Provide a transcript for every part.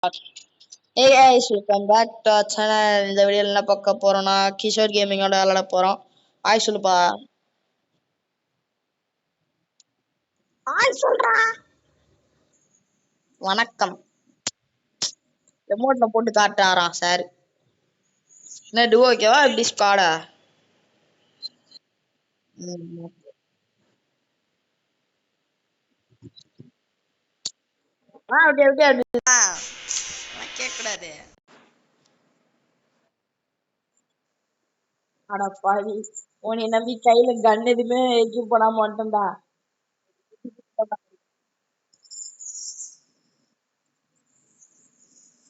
Hey guys, welcome back to our channel. இந்த வீடியோல என்ன பார்க்க போறோம்னா கிஷோர் கேமிங்கோட விளையாட போறோம். ஹாய் சொல்லுப்பா. ஹாய் சொல்றா. வணக்கம். ரிமோட்ல போட்டு காட்டாராம் சார். என்ன டுவோ ஓகேவா இப்படி ஸ்குவாடா? அப்படி கேட்க கூடாது. அட பாவி, உன்னை நம்பி கையில கன் எதுவுமே எக்யூப் பண்ணாம வந்துட்டா.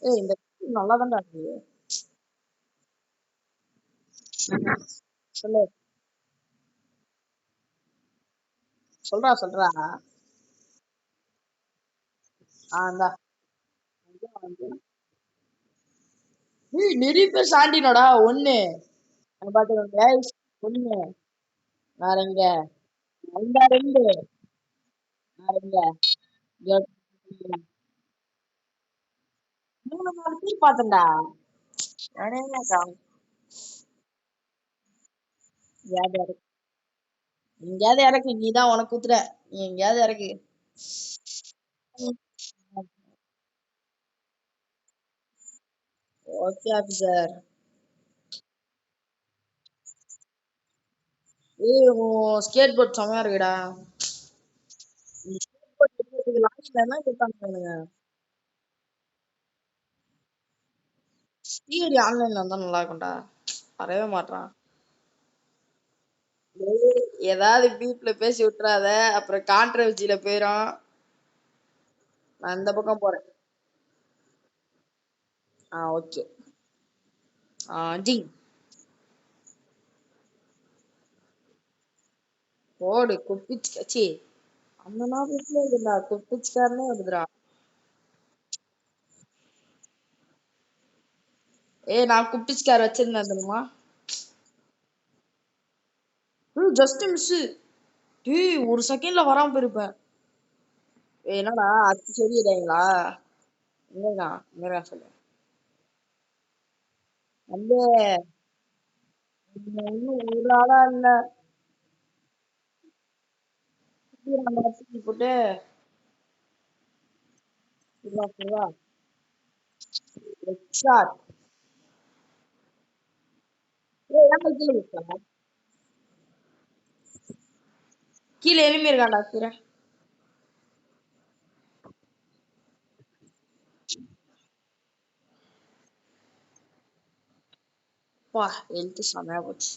ஏய் இந்த நல்லா தான்டா இருக்கு. சொல்லு சொல்றா சொல்றா. இந்தா நிறைய பேர் சாண்டினோடா ஒண்ணு பாத்துக்கோங்க guys. ஒண்ணு வேற எங்க அந்த ரெண்டு வேற எங்க மூணு நாலு பேர் பார்த்தேன்டா. அடேங்கப்பா. எங்கேயாவது இறக்கு, எங்கேயாவது இறக்கு, நீதான் உனக்கு குத்துற. நீ எங்கேயாவது இறக்கு. Okay officer. ஏய் உன் ஸ்கேட் போர்ட் செமையா இருக்குடா. ஸ்கேட் போர்ட் லாஸ்ட்ல என்ன கேட்டாங்க? தியரி ஆன்லைன்ல வந்தா நல்லா இருக்கும்டா. வரவே மாட்டான். ஏதாவது பீப்ல பேசி விட்டுறாத, அப்புறம் கான்ட்ரவர்சியில போயிடும். நான் இந்த பக்கம் போறேன். ஓகே. ஜி போடு குப்பிச்சு கச்சி. அந்த நாள் இருக்குடா குப்பிச்சுக்காரனே வருதுடா. நான் குப்பிச்சுக்கார வச்சிருந்தேன் தெரியுமா? Just miss. ஒரு செகண்ட்ல வராம போயிருப்பேன். என்னடா அச்சு சரியில்லைங்களா? இங்கதான் சொல்லு. வந்து இன்னும் ஒரு ஆளா இல்ல. நம்ம போட்டு ஷாட். கீழே எனிமே இருக்காண்டா கீரை. வா எழுத்து செமையா போச்சு.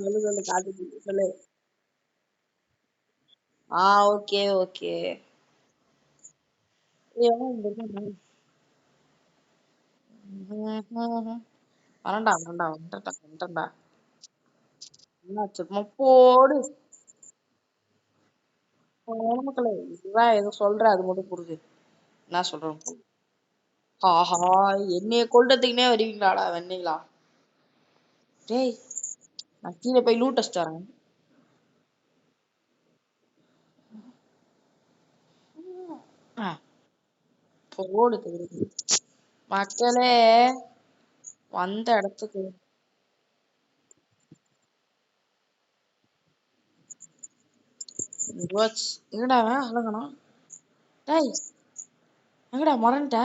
சொல்லு சொல்லு காட்டு சொல்லு. Okay okay. வரண்டா வரண்டா வந்துட்டா வந்துட்டா. என்ன சும்மா போடு. மக்களே இதுதான் எதுவும் சொல்ற அது மட்டும் புரியுது. என்ன சொல்றேன். ஆஹா, என்னைய கொல்றதுக்குனே வருவீங்களாடா வெண்ணீங்களா? டேய் நான் கீழே போய் லூட் அடிச்சிட்டு வரேன். போடு மக்களே வந்த இடத்துக்கு. எங்கடா அழகணும். டேய் எங்கடா மறந்துட்ட?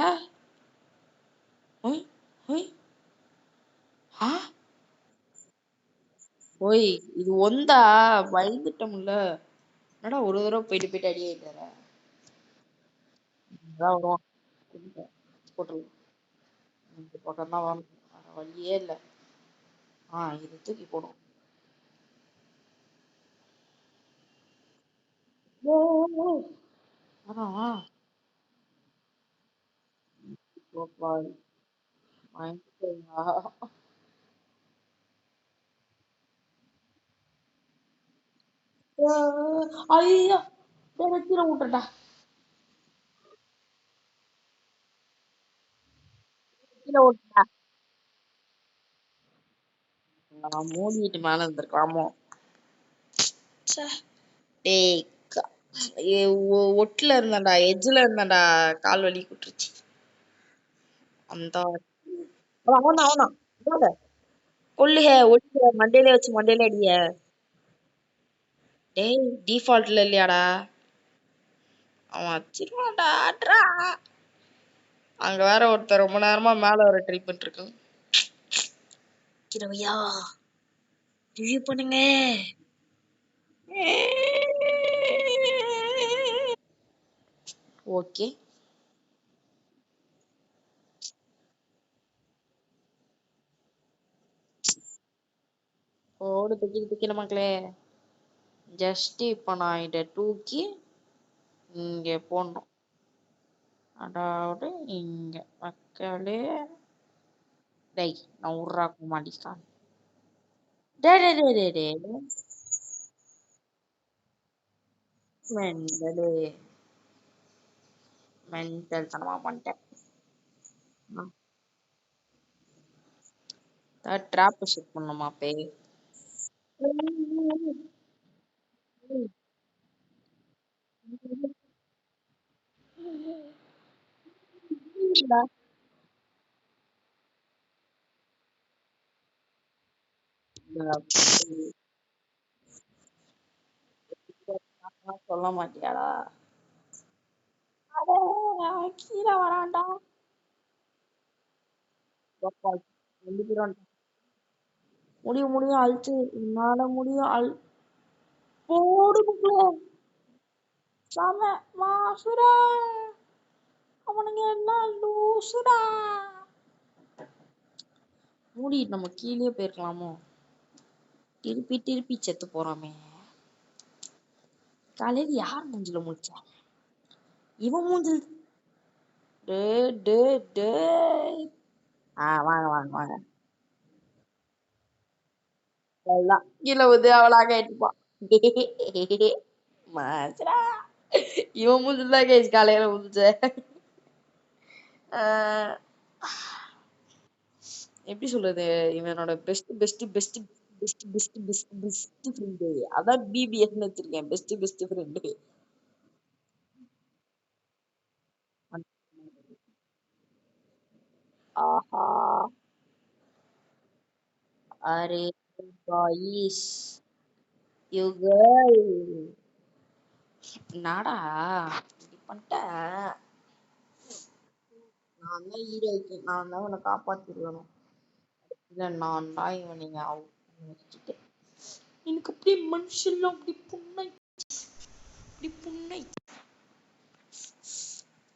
ஓய் இது ஒந்தா பயந்துட்டோம்ல. என்னடா ஒரு தடவை போயிட்டு போயிட்டு அடி ஆயிட்டார. வருவான் போட்டுருவோம். இந்த பக்கம் தான் வரணும். வேற வழியே இல்லை. இது தூக்கி போடும். ஐயா கீழே விட்டுட்டா. கீழே விட்டுட்டா. மூடிட்டு மேல இருந்திருக்கலாமோ. டேய் ஒட்டுல இருந்தான்டா, எட்ஜ்ல இருந்தான்டா, கால் வலி குட்டுருச்சு. அந்த அவனா அவனா விடாத. கொல்லுக ஒட்டுக மண்டையில வச்சு மண்டையில அடிய. டேய் டிஃபால்ட்ல இல்லையாடா? அவன் வச்சிருவான்டா அட்ரா. அங்க வேற ஒருத்தர் ரொம்ப நேரமா மேல வர ட்ரை பண்ணிட்டு இருக்கான். கிரவையா ரிவ்யூ பண்ணுங்க. ஓகே. ஓடு தூக்கி தூக்கின மக்களே. ஜஸ்ட் இப்ப நான் இதை தூக்கி இங்க போடணும். அதாவது இங்க மக்களே. டேய் நான் உர்றாக்க மாட்டேன். டே டே டே டே டே மெண்டலு மென்டல் தனமா பண்ணிட்டேன். ட்ராப் ஷூட் பண்ணுமா பே. சொல்ல மாட்டியாடா? அடே, அவன் கீழே வரான்டா. எப்பா, ரெண்டு பேரும் வந்துட்டாங்க. முடியும் முடியும் அழுத்து என்னால முடியும் போடு புக்ல சாம மாசுரா. அவனுங்க எல்லாம் லூசுடா. மூடி நம்ம கீழே போயிருக்கலாமோ? திருப்பி திருப்பி செத்து போறாமே. காலையில யார் மூஞ்சில முடிச்சா? இவன் மூஞ்சில். டே டே டே. வாங்க வாங்க வாங்க. எல்லாம் கீழே வந்து அவளாக ஆயிட்டுப்பான். மாசுரா. இவன் மூஞ்சில் தான் கேஸ் காலையில முடிச்ச. ஆஹ் எப்படி சொல்றது? இவனோட best best best best best best best friend. அதான் பிபிஎஃப்னு வச்சிருக்கேன். Best best friend. ஆஹா. அரே பாய்ஸ் யூ கேர்ள். நாடா இப்படி பண்ணிட்ட. நான் தான் ஹீரோ. நான் தான் உன்னை காப்பாத்திருக்கணும். இல்ல நான் தான் இவன் நீங்க வச்சுட்டேன். எனக்கு அப்படியே மனுஷெல்லாம் அப்படி புண்ணை அப்படி புண்ணை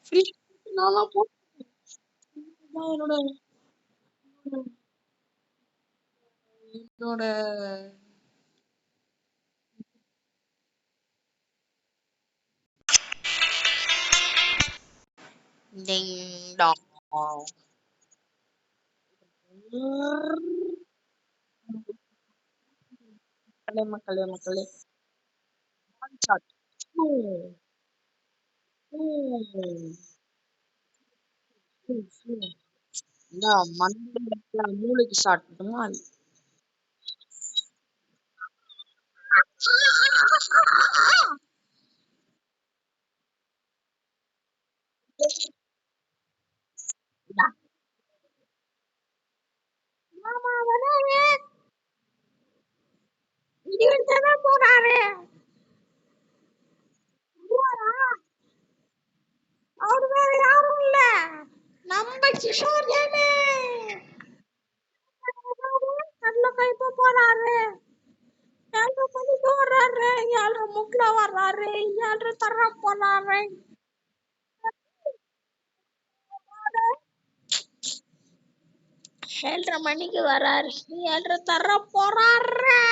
ஃப்ரீ. நான்லாம் என்னோட என்னோட டிங் டாங். மக்களே மக்களே மக்களே. ஷாட். இந்த மண்டையில மூளைக்கு ஷாட் பண்ணுமா? போறாரு. அவரு வேற யாரும் இல்ல, நம்ம கிஷோர் கேமே. கண்ணுல கைப்ப போறாரு. 7 மணிக்கு வர்றாரு. 7:30 வர்றாரு. 7:30 தர போறாரு. 7:30 வர்றாரு. 7:30 தர போறாரு.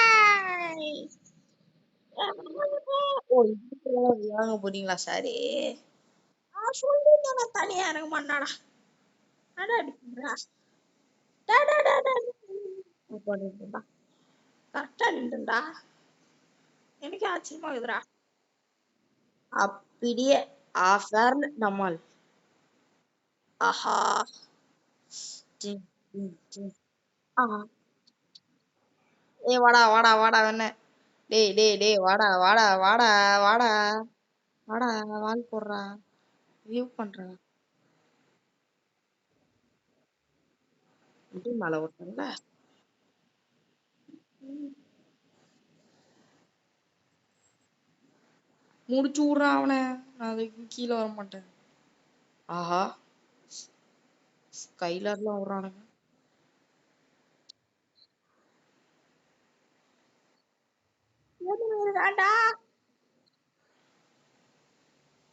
ஓ, இதுக்கு வாங்க போறீங்களா சாரி? நான் சொல்லிட்டேன் நான் தனியா இறங்க மாட்டாடா. அட அடிக்கிறா. கரெக்டா நின்றுடா. எனக்கு ஆச்சரியமா இருக்குதுடா. அப்படியே ஆஃபர் நம்மால். ஆஹா. ஜி, ஜி, ஜி. ஆ. ஏய் வாடா வாடா வாடா வேணே. டேய் டேய் டேய் வாடா வாடா வாடா வாடா. வாடா வால் போடுறா வியூ பண்றா இது மலை ஓட்டல முடிச்சு விடுறான் அவனை நான் அதுக்கு கீழே வர மாட்டேன் ஆஹா ஸ்கைலர்லாம் விடுறானுங்க வரான்டா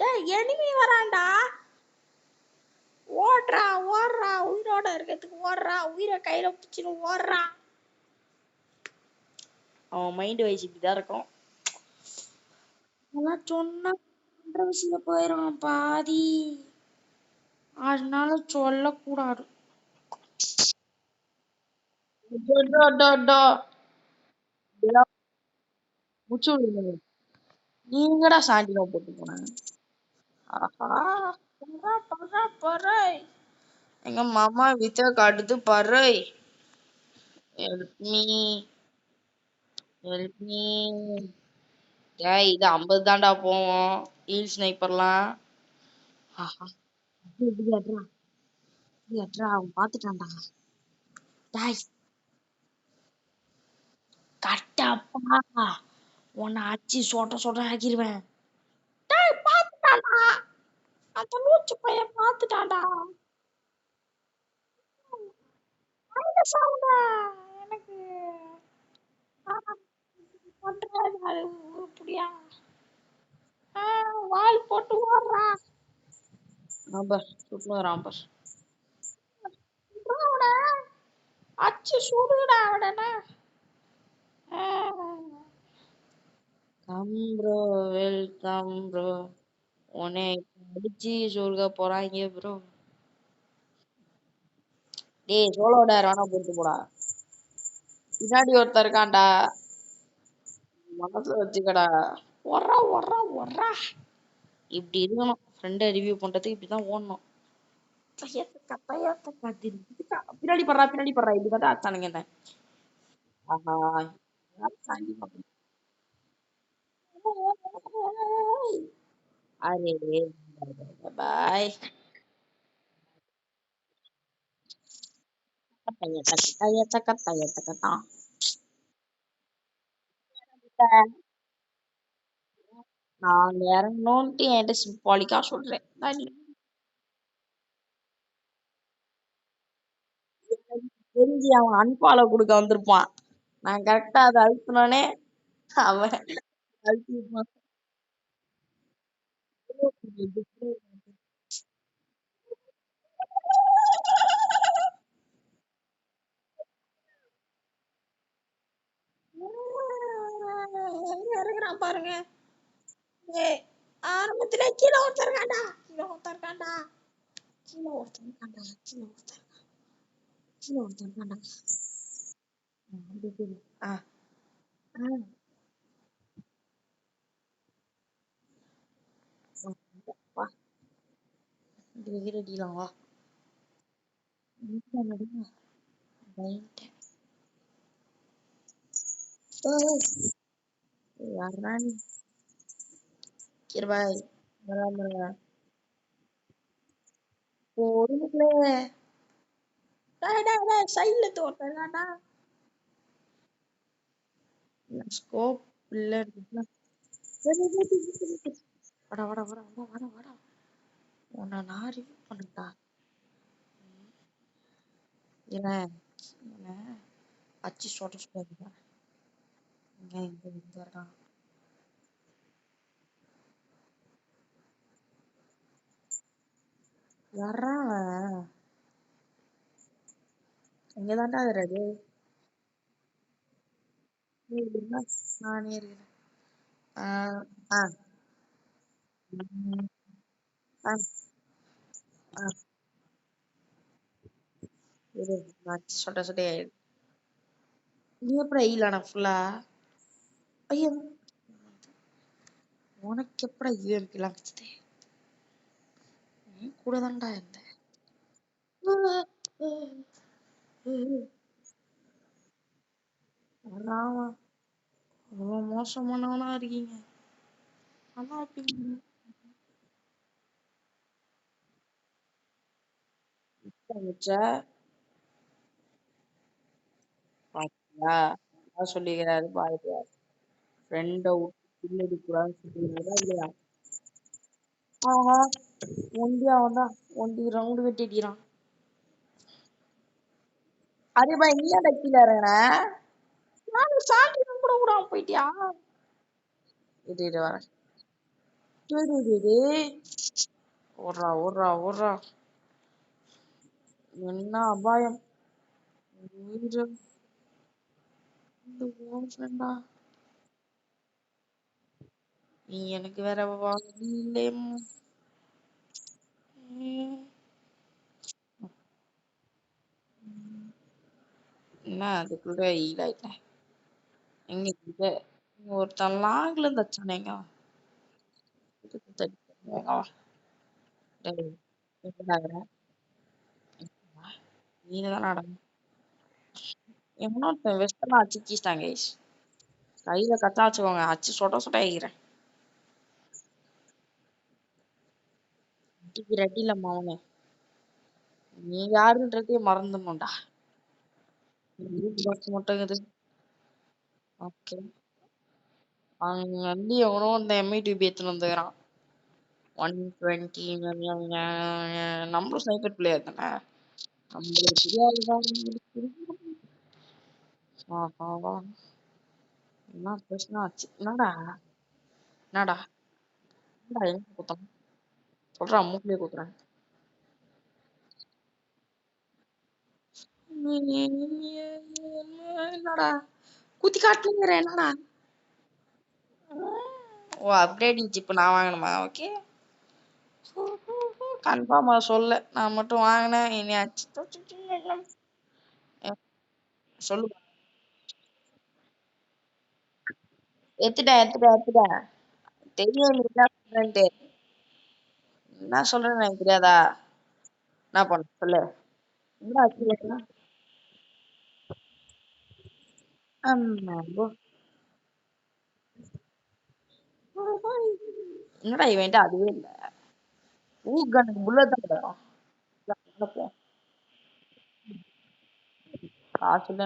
டேய் எனிமி வரான்டா ஓடுறா ஓடுறா உயிரோட இருக்கிறதுக்கு ஓடுறா உயிரை கையில பிடிச்சின்னு ஓடுறா அவன் மைண்ட் வைஸ் இப்படிதான் இருக்கும் அதெல்லாம் சொன்னா விஷயம் போயிடும் பாதி அதனால சொல்லக்கூடாது டோ, டோ, டோ. இதெல்லாம் முச்சு விடுங்க நீங்கடா சாண்டினோ போட்டு போனாங்க ஆஹா பர்றா, பர்றா, பர்றா. எங்க மாமா வித்த காட்டுது பாரு ஹெல்ப் மீ ஹெல்ப் மீ ஏய் இது 50 தான்டா போவோம் ஹீல் ஸ்னைப்பர்லாம் ஆஹா இப்படி அட்ரா இப்படி அட்ரா அவன் பாத்துட்டான்டா டாய் கட்டப்பா உன்னை அடிச்சு சொட்ட சொட்ட ஆக்கிருவேன் டேய் பாத்துட்டான்டா அந்த லூச்சு பையன் பாத்துட்டான்டா அந்த சவுண்டா எனக்கு பண்றாரு உருப்படியா வால் போட்டு ஓடுறா ராம்பர் சுட்டு ராம்பர் அவன அச்சு சுடுடா அவன கம் ப்ரோ வெல்கம் ப்ரோ உன்னை அடிச்சு சொல்க போறாங்க ப்ரோ டேய் சோலோட ராணா போட்டு போடா பின்னாடி ஒருத்தர் இருக்கான்டா மனசுல வச்சுக்கடா ஒர்றா ஒர்றா ஒர்றா இப்படி இருக்கணும் ஃப்ரெண்டை ரிவ்யூ பண்றதுக்கு இப்படிதான் ஓடணும் பின்னாடி படுறா பின்னாடி படுறா இப்படிதான் ஆச்சானுங்க என்ன ஆஹா அரே பாய் கட்டாய கட்டாய கட்டாய கட்டா நான் இறங்கணும்ட்டு என்கிட்ட சிம்பாலிக்கா சொல்றேன் நான் தெரிஞ்சு அவன் அன்பாலோ கொடுக்க வந்திருப்பான் நான் கரெக்டா அதை அழுத்தினோனே அவன் அழுத்திருப்பான் எங்க இறங்குறான் பாருங்க ஏய், ஆரம்பத்துல கீழே ஒருத்தர் இருக்கான்டா கீழே ஒருத்தர் இருக்கான்டா கீழே ஒருத்தர் இருக்கான்டா கீழே ஒருத்தர் கீழே ஒருத்தர் இருக்கான்டா அப்படி சரி. ஆ ஆ வா இது வெயில் அடிக்கலாம் வா வீட்டுல நடுங்க பயந்துட்டேன் யாரா நீ கிருபாய் வராம பொறுமையிலே டேய் டேய் டேய் சைடுல ஒருத்தர் இருக்கான்டா ஸ்கோப் இல்ல இருக்குல்ல. சரி, சரி, சரி, சரி, சரி. வாடா வாடா வாடா வாடா வாடா வாடா உன்னை நான் ரிவ்யூ பண்ணட்டா என்ன என்ன அச்சு சொட்ட சொட்ட இங்க இங்க வரான் வர்றான் இங்கதான்டா இருக்கிறது நீ இருந்தா நானே இருக்கிறேன் ஆ ஆ ம், ஆ ஆ இரு நான் அச்சு சொட்ட சொட்ட நீ எப்படி ஐயிலானா ஃபுல்லா ஐயோ உனக்கு எப்படா யூஎம்பிலாம் கிடைச்சது நீ கூட தான்டா இருந்த வர்றான் இவ்வளவு மோசமானவனா இருக்கீங்க நல்லா இருக்கீங்க வச்ச பாத்தியா அதான் சொல்லிக்கிறாரு பாருங்க ஃப்ரெண்ட விட்டு பின்னாடி கூடாதுன்னு சொல்லிக்கிறாரா இல்லையா ஆஹா ஒண்டி அவன் தான் ஒண்டி ரவுண்டு கட்டிக்கிறான் அதே மாதிரி நீ ஏன்டா கீழே இறங்குன நானும் சாண்டி கூட விடாம போயிட்டியா இது இது வரேன் ஓடுறா ஓடுறா ஓடுறா என்ன அபாயம் உயிரை வந்து ஓடுறேன்டா நீ எனக்கு வேற வழியிலே என்ன அதுக்குள்ள ஹீல் ஆயிட்டேன் எங்க இங்க இங்க ஒருத்தன் லாங்ல இருந்து வச்சானேங்க இதுக்கு தடுக்க வா. டேய், எங்கடா இருக்கற? நீங்க தான் நடந்து இன்னொருத்தன் வெஸ்டர்ன் அடிச்சிட்டாங்க guys. கையில கத்தா வச்சுக்கோங்க அச்சு சொட்ட சொட்ட ஆகிறேன் அடிக்கிற அடியில அவனு நீ யாருன்றதே மறந்துடணும்டா பாக்ஸ் மட்டும் இருக்குது ஓகே அங்க வந்து எவனோ இந்த எம்ஐ டியூப் எடுத்துன்னு வந்துக்கிறான் 120 நம்மளும் ஸ்னைப்பர் பிளேயர் தானே நம்மளுக்கு தெரியாதுதான் ஆஹா என்ன பிரச்சனை ஆச்சு என்னடா என்னடா என்னடா எங்க குத்தம் சொல்றா மூக்கிலே குத்துறேன் என்னடா குத்தி காட்டுங்கிற என்னடா ஓ அப்கிரேடிங் சிப் நான் வாங்கணுமா ஓகே கன்ஃபார்மா சொல்ல நான் மட்டும் வாங்கினேன் இனி சொல்லு எடுத்துட்டேன் தெரியும் நீ என்ன சொல்றேன்ட்டு என்ன சொல்றேன்னு எனக்கு தெரியாதா என்ன பண்ண சொல்லு என்ன ஆச்சு ஆமா. என்னடா இவன்ட்டு அதுவே இல்ல ஊக்கனுக்கு புல்லட் தான் கிடைக்கும் காசு இல்ல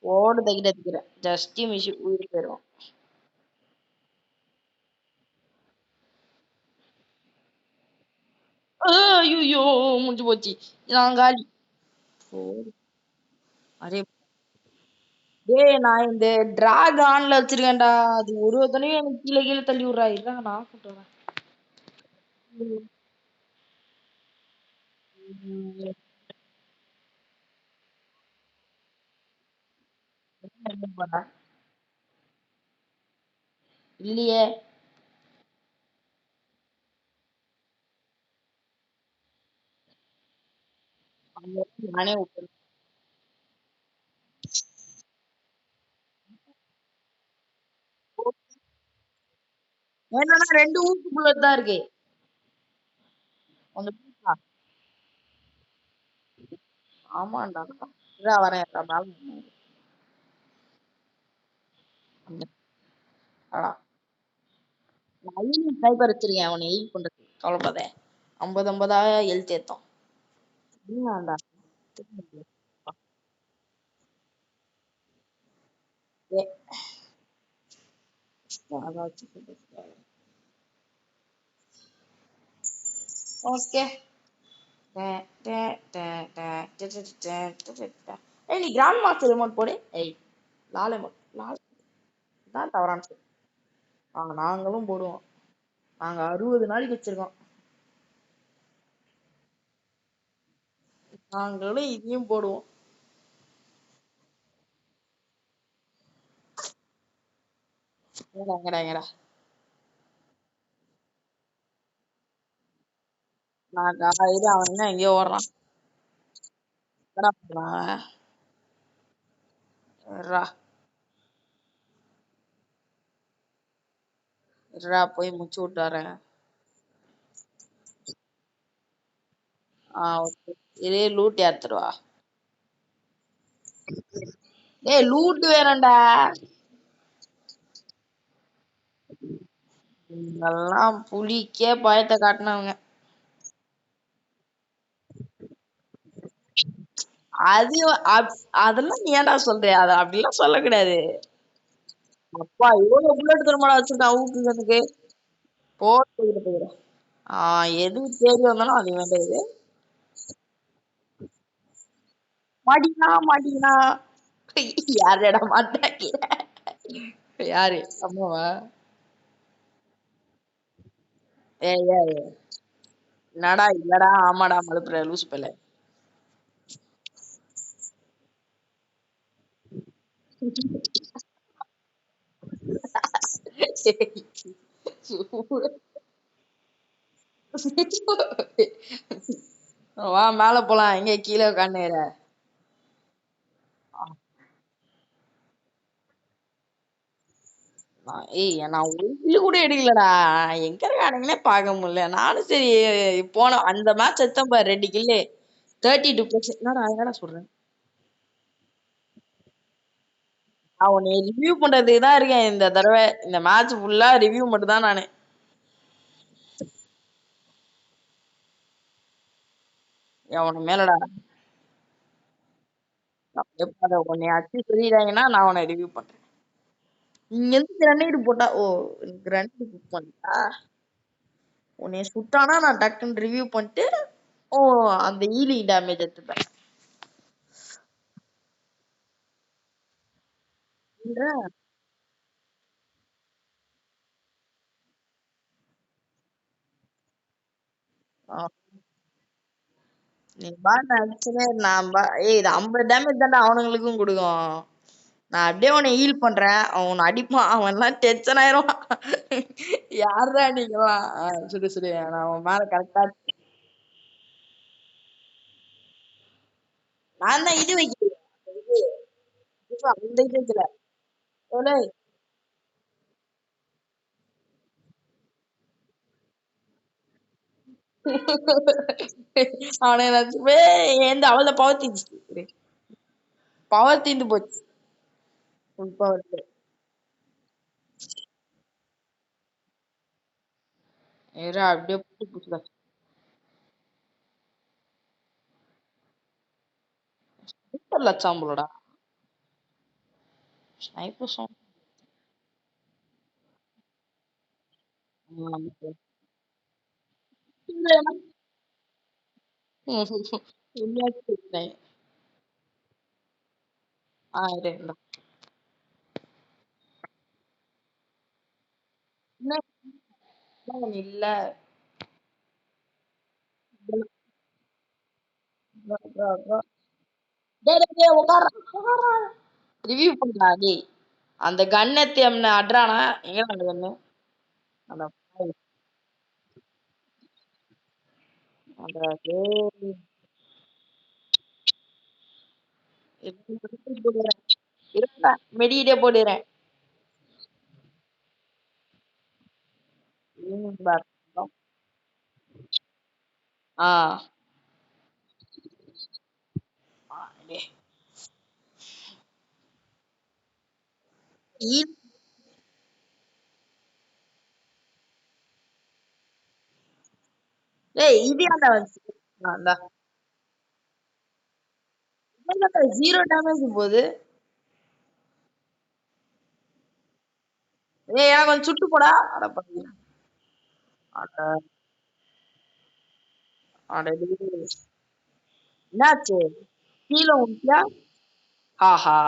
ஓடு தைக்கிட்டு எடுத்துக்கிறேன் ஜஸ்ட் மிஷி உயிர் போயிடும் ஐயோ முடிஞ்சு போச்சு நான் காலி போடு. அரே டேய் நான் இந்த டிராக் ஆன்ல வச்சிருக்கேன்டா அது ஒரு ஒருத்தனையும் எனக்கு கீழே கீழே தள்ளி விடுறா இருக்காங்க நான் கூட்டுறேன் இல்லையே நானே விட்டுறேன் என்னன்னா ரெண்டு ஊக்கு புல்லட் தான் இருக்கு அந்த புல்லா ஆமாண்டா இதான் வரேன் அடா நான் சைபர் வச்சிருக்கேன் அவனை எயிட் பண்றது கவலைப்படாத 50 எழுத்து ஏத்தோம் என்னடா ஓகே ஏய் நீ கிராண்ட் மாஸ்டர் ரிமோட் போடு ஏய் லால் எமோட் லால் தான் தவறான சொல் நாங்களும் போடுவோம் நாங்க 60 நாளைக்கு வச்சிருக்கோம் நாங்களும் இதையும் போடுவோம் எங்கடா நான் இது அவன் என்ன எங்கேயோ ஓடுறான் என்னடா பண்றான் இருடா இருடா போய் முச்சு விட்டு வரேன் ஓகே இதே லூட் ஏத்துருவா ஏய் லூட் வேணும்டா இதெல்லாம் புலிக்கே பயத்தை காட்டினவங்க அது அதெல்லாம் நீ ஏன்டா சொல்ற? அத அப்படிலாம் சொல்லக்கூடாது. அப்பா எவ்வளவு புல்லட் தெரியுமாடா வச்சிருக்கான் ஊக்குங்கிறதுக்கு. போட்டு போயிடும். எது தேடி வந்தாலும் அது வேண்டியது. மாட்டிக்கினா மாட்டிக்கினா. யாரடா மாட்டாக்கி? யாரு? அம்மாவா? ஏய் ஏய் ஏய். என்னடா இல்லடா ஆமாடா மலுப்புற லூசு பையல. வா மேல போலாம் எங்க கீழே உட்காந்துற. ஏய் நான் ஒரு கில்லு கூட எடுக்கலடா. எங்க இருக்கானுங்கன்னே பார்க்க முடியல. நானும் சரி போன அந்த மேட்ச் எடுத்தேன் பாரு 2 கில்லு. 32 என்னடா என்னடா சொல்றேன். நான் உன்னை ரிவ்யூ பண்றதுக்கு தான் இருக்கேன் இந்த தடவை. இந்த மேட்ச் ஃபுல்லா ரிவ்யூ மட்டும் தான் நானு. உன மேலடா. எப்ப உன்னை அடிச்சு சொல்லிடுறாங்கன்னா நான் உன்னை ரிவ்யூ பண்றேன். இங்க இருந்து கிரனேடு போட்டா ஓ கிரனேடு புக் பண்ணிட்டா. உன்னை சுட்டானா நான் டக்குன்னு ரிவ்யூ பண்ணிட்டு ஓ அந்த ஈலி டேமேஜ் எடுத்துப்பேன். நீ பாட்டு அடிச்சுனே ஏய் இது 50 டேமேஜ் தான்டா அவனுங்களுக்கும் கொடுக்கும். நான் அப்படியே உன்னை ஹீல் பண்றேன். அவன் உன்னை அடிப்பான். அவன் எல்லாம் டென்ஷன் ஆயிரும். யாருடா நீங்களாம்? சரி சரி நான் அவன் மேல கரெக்டா நான் தான் இது வைக்கிறேன். அந்த இது வைக்கல. ஏலே, அவனை ஏதாச்சும் எந்த அவள பவர் தீச்சு. பவர் தீந்து போச்சு. Full power. ஏறா அப்படியே புட்டு புட்டுல. சூப்பர் லட்சாம்பலோடா. Sniper song. உண்மையாச்சு. இரு, இந்தா. என்ன இல்ல. டேய் டேய் டேய் உட்கார்றா உட்கார்றா. ரிவ்யூ பண்றா டேய். அந்த கன் எத்தி அட்றானா எங்க அந்த கன்னு. அந்த பாவி. அந்த டேய் இருடா மெடிக்கிட்டே போடுறேன். பார். ஆ டேய் ஈ- டேய் இது ஏன்டா வந்துச்சு. இந்தா. 0 டேமேஜ் போகுது. ஏய் எனக்கு கொஞ்சம் சுட்டு போடா. அட பாவி. அட அட டேய். என்னாச்சு? கீழே விட்டியா? ஆஹா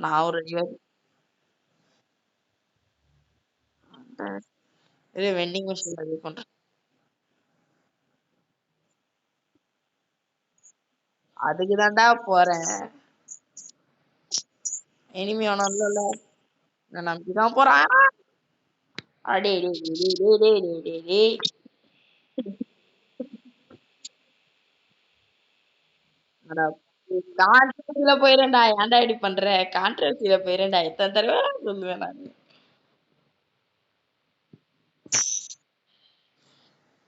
நான் ஒரு வெண்டிங் மிஷின் ரெடி பண்றேன். அதுக்கு தான்டா போறேன். இனிமே அவனும் இல்ல. நான் நம்பிதான் போறான். அடே டே டே டே டே டே டே டே டே. அட கான்ட்ரவர்சில போயிரேன்டா. ஏன்டா இப்படி பண்ற? கான்ட்ரவர்சில போயிரேன்டா. எத்தனை தடவை சொல்லுவேன் நான்.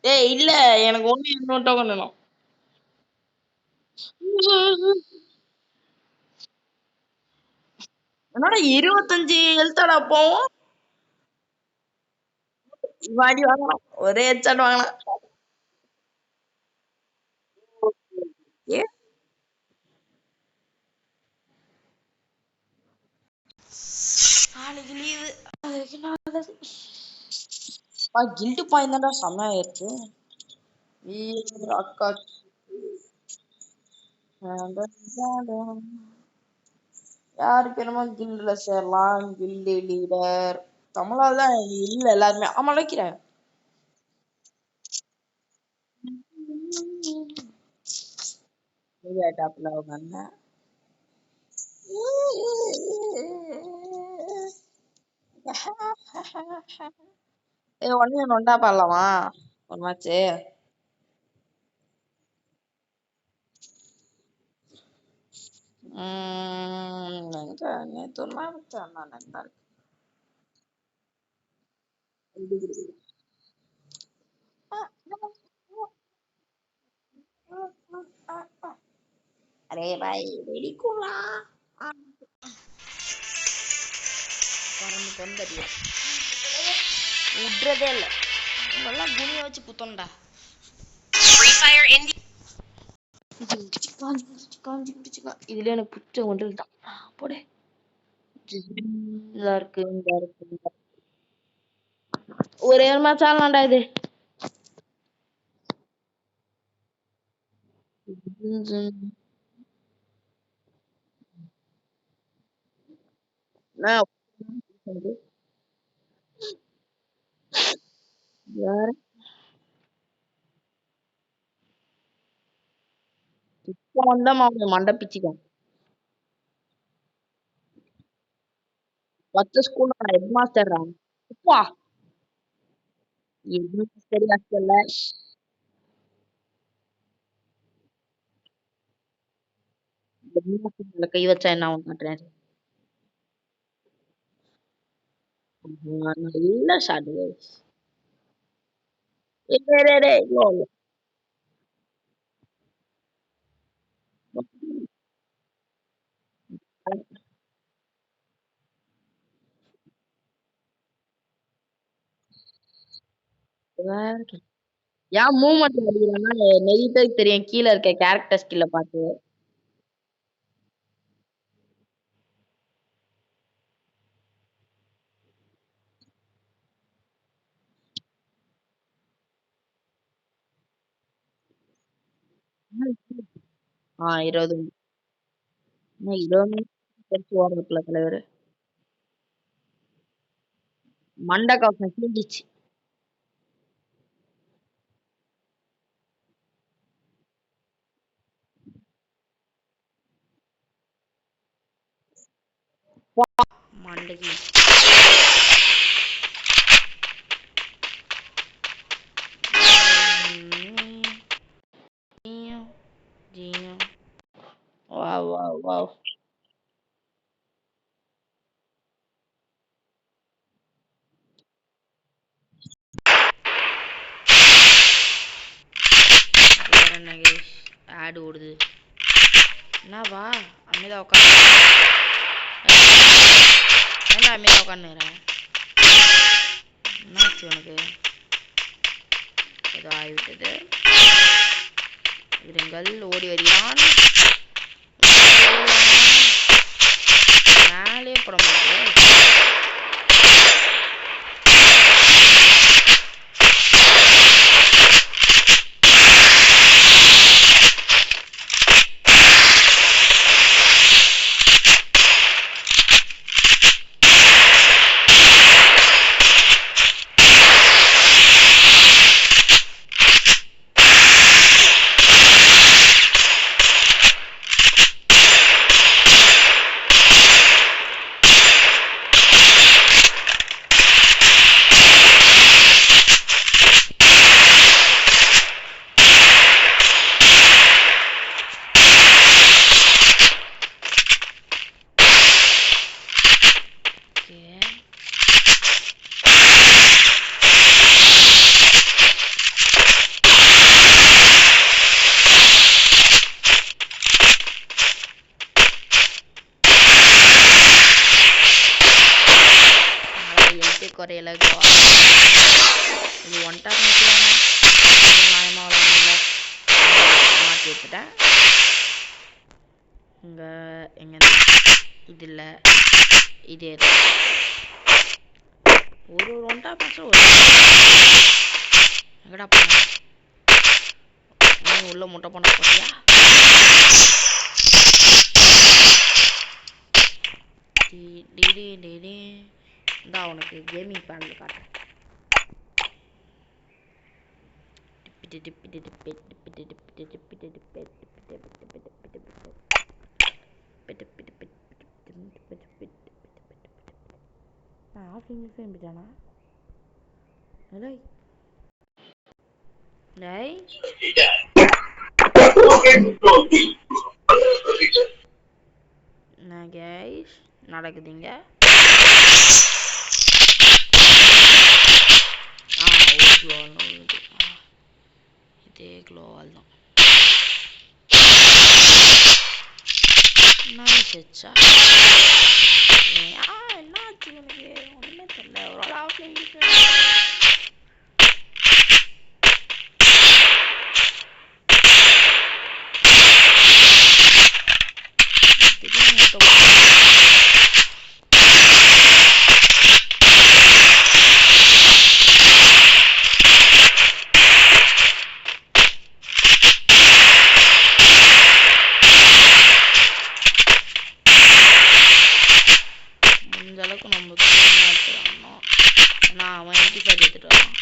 ஏய் இல்ல எனக்கு ஒண்ணு இன்னொரு டோக்கன் வேணும். என்னோட 25 எழுத்தாடா போவோம். வாடி வாங்கலாம். ஒரே ஹெட்ஷாட் வாங்கலாம். ஏ கில்டு பாயிண்ட் தான்டா செம்மையா ஆயிடுச்சு. அக்கா யாருக்கு என்னமோ கில்டுல சேரலாம், கில்டு லீடர் தமிழால தான் இல்ல எல்லாருமே. ஆமா நினைக்கிறேன். டாப்ல அவங்க அண்ணன் ஒன்னு நொண்டா பாடலாமா ஒரு மேட்ச்சு? நேத்து ஒரு மேட்ச் நல்லா இருக்கு. அரே பாய் வெடிக்குலா பறந்து பொந்தடியா விட்றதே இல்ல. இவங்கெல்லாம் குனிய வச்சு புத்தோம்டா. இதுல எனக்கு பிடிச்ச ஒன்று தான் போடே. ஒரே ஒரு மேட்ச் ஆடலாம்டா இது. மண்டை பிச்சுக்கும். 10 ஸ்கூல் ஹெட் மாஸ்டர் கை வச்சா என்ன ஆகும் காட்டுறாரு. நல்ல ஷாட். ஏன் மூவ்மெண்ட் அடிக்கிறேன்னா நிறைய பேருக்கு தெரியும் கீழே இருக்க கேரக்டர் ஸ்கில்ல பார்த்து. ஆ 20 ஓடுறதுல தலைவர் மண்டை கவசம் கிழிஞ்சிச்சு. மண்டைக்கு வாவ் வாவ் வாவ். ஆடு ஓடுது என்னவா அமைதா உட்காந்து அமைதா உட்காந்துறேன். என்னாச்சு உனக்கு? ஏதோ ஆகிவிட்டது. இருங்கள் ஓடி வருகிறான். மேலே போட முடியாது. குறையல இது ஒன் டாப் நியாயமா மாற்றி வச்சுட்டேன். இங்க எங்க இது இல்லை இது ஒரு ஒன்றா பேச ஒரு எங்கடா போன நீ உள்ள முட்டை பண்ண போட்டியா இந்தா உனக்கு கேமிங் பேனல் காட்டுறேன் ஆஃபிங்கானா நடக்குதுங்க இதே க்ளோவால் தான் என்னாச்சா என்னாச்சு எனக்கு ஒன்றுமே தெரியல ஒரு ஆள் ஆஃப்லைன் அளவுக்கு நம்ம நான் அவன் எம்பி கார்டு எடுத்துட்டு வரான்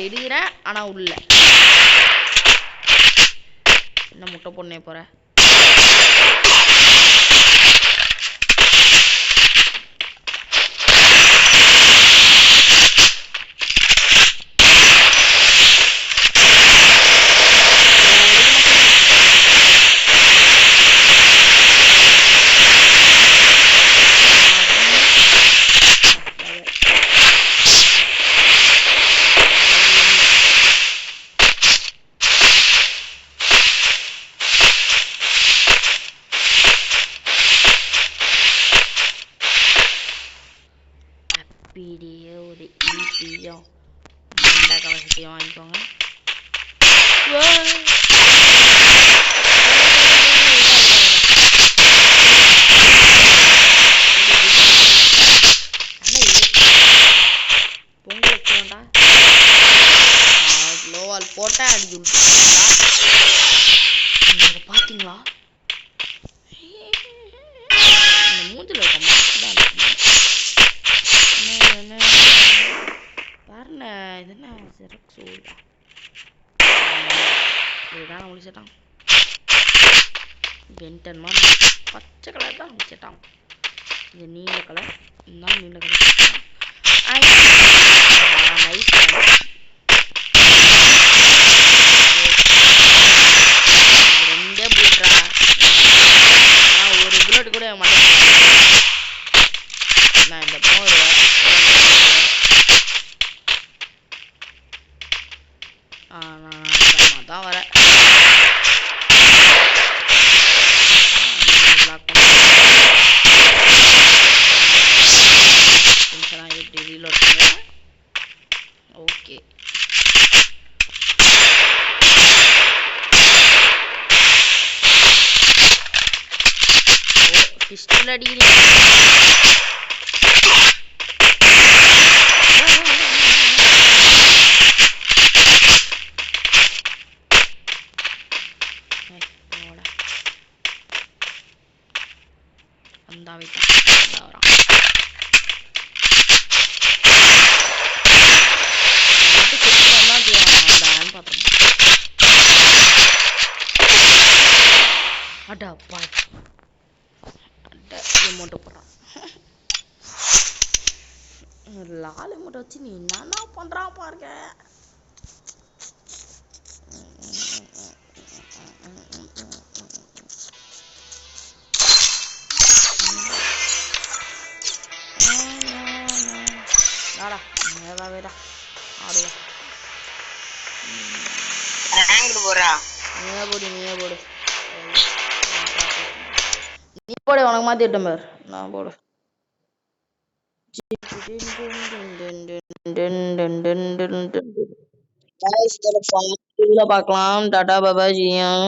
எடுக்கிறேன் ஆனா உள்ள என்ன முட்டை பொண்ணே போற பிடியோ ஒரு ஈட்டியோ மண்டை கவசத்தையும் வாங்கிக்கோங்க பொங்கல் வச்சுக்கோண்டா க்ளோவால் போட்டா அடிச்சு விட்டு பார்த்தீங்களா இந்த மூஞ்சில் இருக்க மாசுதான் பாருங்க இது என்ன சிறப்பு சூடா இதுதான் முடிச்சிட்டான் பென்டன் மாதிரி பச்சை கலர் தான் முடிச்சிட்டான் இது நீல கலர் இதுதான் நீல கலர் நைஸ் ரெண்டே புல்லட்ரா ஒரு புல்லட் கூட மாட்டேன் நான் இந்த பக்கம் நான் தான் வரேன் எப்படி ரீலோட் பண்ணுறேன் ஓகே பிஸ்டல் அடிக்கிறேன் அந்த வரான் அடா லாலி மட்டும் வச்சு நீ என்னன்னா பண்றான் பாருங்க. வாடா வேடா ஆடுவா. நீயே போடு நீயே போடு நீ போடு. உனக்கு மாத்தி விட்டேன் பாரு. நான் போடு. பார்க்கலாம். டாடா பாபாஜியும்.